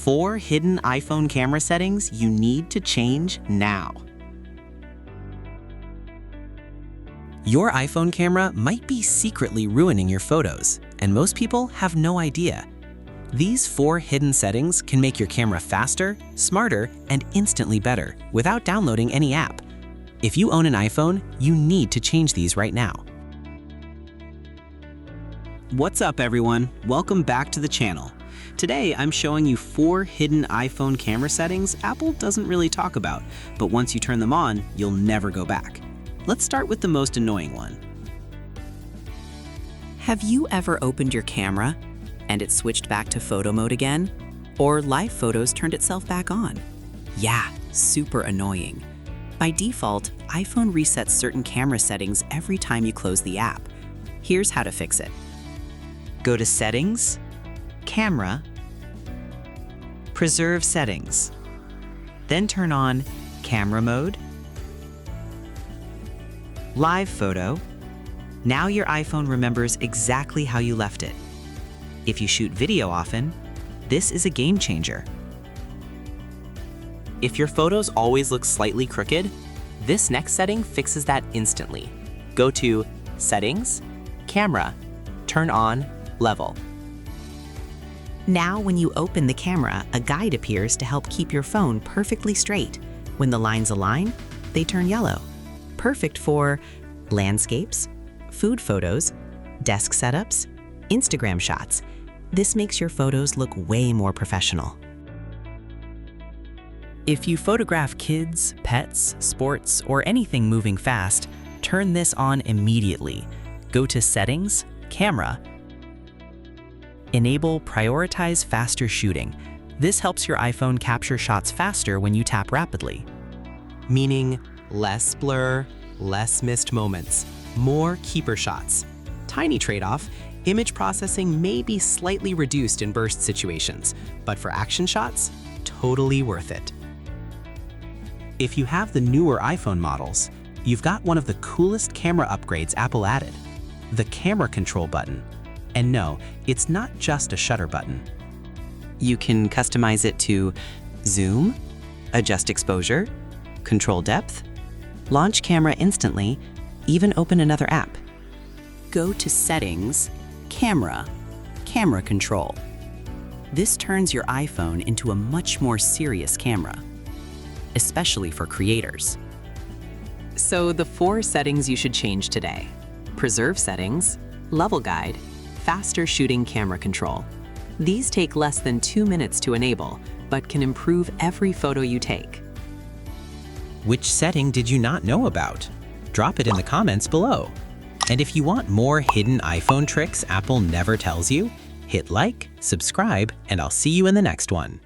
4 hidden iPhone camera settings you need to change now. Your iPhone camera might be secretly ruining your photos, and most people have no idea. These 4 hidden settings can make your camera faster, smarter, and instantly better without downloading any app. If you own an iPhone, you need to change these right now. What's up, everyone? Welcome back to the channel. Today, I'm showing you 4 hidden iPhone camera settings Apple doesn't really talk about, but once you turn them on, you'll never go back. Let's start with the most annoying one. Have you ever opened your camera and it switched back to photo mode again? Or live photos turned itself back on? Yeah, super annoying. By default, iPhone resets certain camera settings every time you close the app. Here's how to fix it. Go to Settings, Camera, Preserve Settings. Then turn on Camera Mode, Live Photo. Now your iPhone remembers exactly how you left it. If you shoot video often, this is a game changer. If your photos always look slightly crooked, this next setting fixes that instantly. Go to Settings, Camera, turn on Level. Now when you open the camera, a guide appears to help keep your phone perfectly straight. When the lines align, they turn yellow. Perfect for landscapes, food photos, desk setups, Instagram shots. This makes your photos look way more professional. If you photograph kids, pets, sports, or anything moving fast, turn this on immediately. Go to Settings, Camera, enable Prioritize Faster Shooting. This helps your iPhone capture shots faster when you tap rapidly. Meaning less blur, less missed moments, more keeper shots. Tiny trade-off, image processing may be slightly reduced in burst situations, but for action shots, totally worth it. If you have the newer iPhone models, you've got one of the coolest camera upgrades Apple added, the camera control button. And no, it's not just a shutter button. You can customize it to zoom, adjust exposure, control depth, launch camera instantly, even open another app. Go to Settings, Camera, Camera Control. This turns your iPhone into a much more serious camera, especially for creators. So the 4 settings you should change today: Preserve Settings, Level Guide, Faster Shooting Camera Control. These take less than 2 minutes to enable, but can improve every photo you take. Which setting did you not know about? Drop it in the comments below. And if you want more hidden iPhone tricks Apple never tells you, hit like, subscribe, and I'll see you in the next one.